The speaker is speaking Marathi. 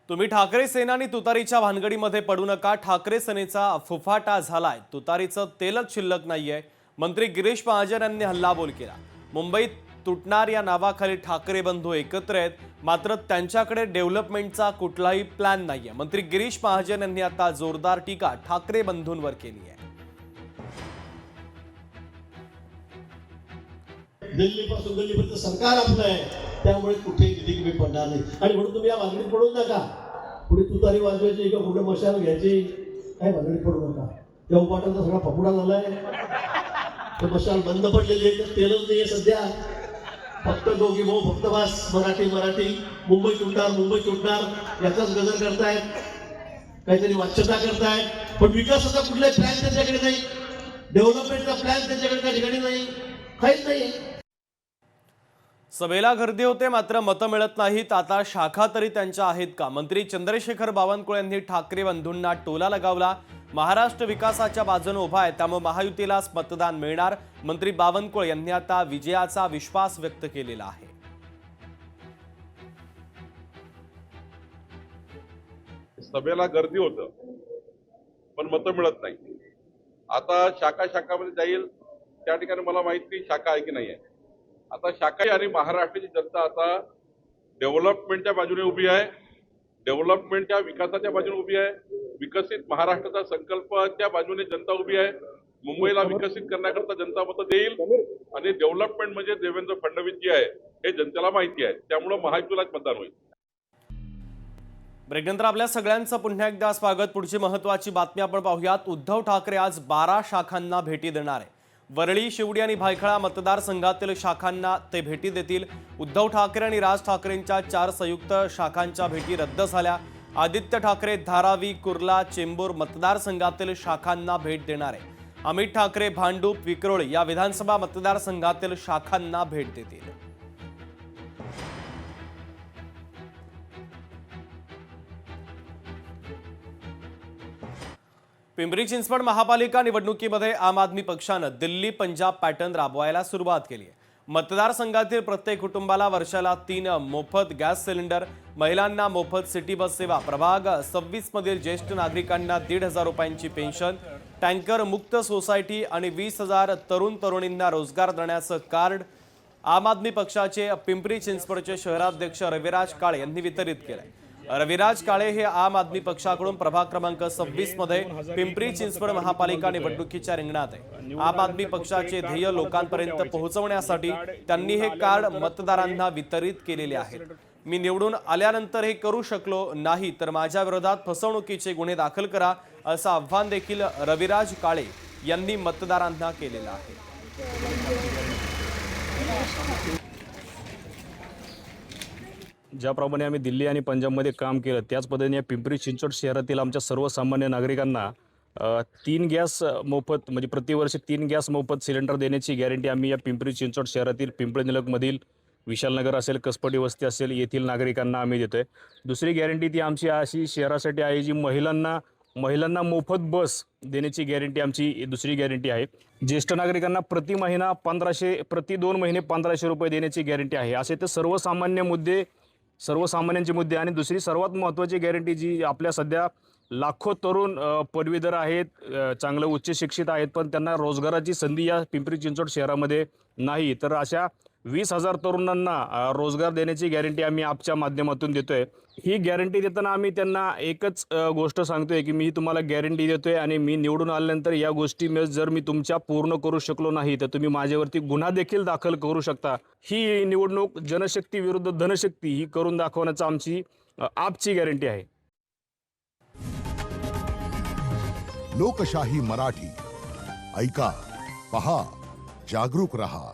तुम्ही ठाकरे सेना आणि तुतारीच्या भानगडीमध्ये पडू नका। ठाकरे सेनेचा फुफाटा झालाय, तुतारीचं तेलच शिल्लक नाहीये। मंत्री गिरीश महाजन यांनी हल्लाबोल केला। मुंबईत तुटणार या नावाखाली ठाकरे बंधू एकत्र आहेत, मात्र त्यांच्याकडे डेव्हलपमेंटचा कुठलाही प्लॅन नाहीये। मंत्री गिरीश महाजन यांनी आता जोरदार टीका ठाकरे बंधूंवर केली आहे। दिल्लीपासून दिल्लीपर्यंत सरकार आपलं आहे, त्यामुळे कुठे निधी कमी पडणार नाही। आणि म्हणून तुम्ही या भानगडीत पडू नका। पुढे तुतारी वाजवायची का कुठे मशाल घ्यायची, काय भानगडीत पडू नका। त्या उपाटाचा सगळा फपुडा झालाय, तर मशाल बंद पडलेली आहे, तेलच नाहीये सध्या। फक्त दोघी भाऊ फक्त बस मराठी मराठी, मुंबई तुटणार याचाच गजर करतायत, काहीतरी वाच्यता करतायत, पण विकासाचा कुठलाही प्लॅन त्यांच्याकडे नाही, डेव्हलपमेंटचा प्लॅन त्यांच्याकडे त्या ठिकाणी नाही, काहीच नाही। सभेला गर्दी होते, मात्र मतं मिळत नाहीत। आता शाखा तरी त्यांच्या आहेत का? मंत्री चंद्रशेखर बावनकुळे यांनी ठाकरे बंधूंना टोला लगावला। महाराष्ट्र विकासाच्या बाजूने उभा आहे, त्यामुळे महायुतीलाच मतदान मिळणार। मंत्री बावनकुळे यांनी आता विजयाचा विश्वास व्यक्त केलेला आहे। सभेला गर्दी होतं, पण मतं मिळत नाही। आता शाखामध्ये जाईल, त्या ठिकाणी मला माहिती शाखा आहे की नाही आहे। आता शाखा आणि महाराष्ट्राची जनता आता डेव्हलपमेंटच्या बाजूने उभी आहे, डेव्हलपमेंटच्या विकासाच्या बाजूने उभी आहे। विकसित महाराष्ट्राचा संकल्पाच्या बाजूने जनता उभी आहे। मुंबईला विकसित करण्याकरता जनता मतं देईल, आणि डेव्हलपमेंट म्हणजे देवेंद्र फडणवीस जी आहे हे जनतेला माहिती आहे, त्यामुळे महायुतीलाच मतदान होईल। ब्रेकनंतर आपल्या सगळ्यांचं पुन्हा एकदा स्वागत। पुढची महत्त्वाची बातमी आपण पाहूयात। उद्धव ठाकरे आज 12 शाखांना भेटी देणार आहे। वरळी, शिवडी आणि भायखळा मतदारसंघातील शाखांना ते भेटी देतील। उद्धव ठाकरे आणि राज ठाकरेंच्या 4 संयुक्त शाखांच्या भेटी रद्द झाल्या। आदित्य ठाकरे धारावी, कुर्ला, चेंबूर मतदारसंघातील शाखांना भेट देणार आहे। अमित ठाकरे भांडूप, विक्रोळी या विधानसभा मतदारसंघातील शाखांना भेट देतील। पिंपरी चिंचवड महापालिका निवडणुकीमध्ये आम आदमी पक्षानं दिल्ली पंजाब पॅटर्न राबवायला सुरुवात केली आहे। मतदारसंघातील प्रत्येक कुटुंबाला वर्षाला 3 मोफत गॅस सिलेंडर, महिलांना मोफत सिटी बस सेवा, प्रभाग 26 मधील ज्येष्ठ नागरिकांना 1,500 रुपयांची पेन्शन, टँकर मुक्त सोसायटी आणि 20,000 तरुण तरुणींना रोजगार देण्याचं कार्ड आम आदमी पक्षाचे पिंपरी चिंचवडचे शहराध्यक्ष रविराज काळे यांनी वितरित केलंय। रविराज काळे हे आम आदमी पक्षाकडून प्रभाग क्रमांक 26 मध्ये पिंपरी चिंचवड महापालिका निवडणुकीच्या रिंगणात आहे। आम आदमी पक्षाचे ध्येय लोकांपर्यंत पोहोचवण्यासाठी त्यांनी हे कार्ड मतदारांना वितरित केलेले आहेत। मी निवडून आल्यानंतर हे करू शकलो नाही तर माझ्या विरोधात फसवणुकीचे गुन्हे दाखल करा, असं आव्हान देखील रविराज काळे यांनी मतदारांना केलेलं आहे। ज्याप्रमाणे आम्ही दिल्ली आणि पंजाबमध्ये काम केलं, त्याच पद्धतीने या पिंपरी चिंचवड शहरातील आमच्या सर्वसामान्य नागरिकांना 3 गॅस मोफत, म्हणजे प्रतिवर्षी 3 गॅस मोफत सिलेंडर देण्याची गॅरंटी आम्ही या पिंपरी चिंचवड शहरातील पिंपरी निलखमधील विशालनगर असेल, कसपटी वस्ती असेल येथील नागरिकांना आम्ही देतोय। दुसरी गॅरंटी ती आमची अशी शहरासाठी आहे जी महिलांना मोफत बस देण्याची गॅरंटी आमची दुसरी गॅरंटी आहे। ज्येष्ठ नागरिकांना प्रति महिना 1500, प्रति 2 महिने 1500 रुपये देण्याची गॅरंटी आहे। असे ते सर्वसामान्यांचे मुद्दे। आणि दुसरी सर्वात महत्त्वाची गॅरंटी जी आपल्या सध्या लाखो तरुण पदवीधर आहेत, चांगलं उच्च शिक्षित आहेत, पण त्यांना रोजगाराची संधी या पिंपरी चिंचवड शहरामध्ये नाही, तर अशा 20,000 तरुणांना रोजगार देण्याची गॅरंटी आम्ही आपच्या माध्यमातून देतोय। ही गॅरंटी देताना आम्ही त्यांना एकच गोष्ट सांगतोय की मी तुम्हाला गॅरंटी देतोय आणि मी निवडून आल्यानंतर या गोष्टी जर मी तुमच्या पूर्ण करू शकलो नाही तर तुम्ही माझ्यावरती गुन्हा देखील दाखल करू शकता। ही निवडणूक जनशक्ती विरुद्ध धनशक्ती ही करून दाखवण्याची आमची आपची गॅरंटी आहे। लोकशाही मराठी ऐका, पहा, जागरूक रहा।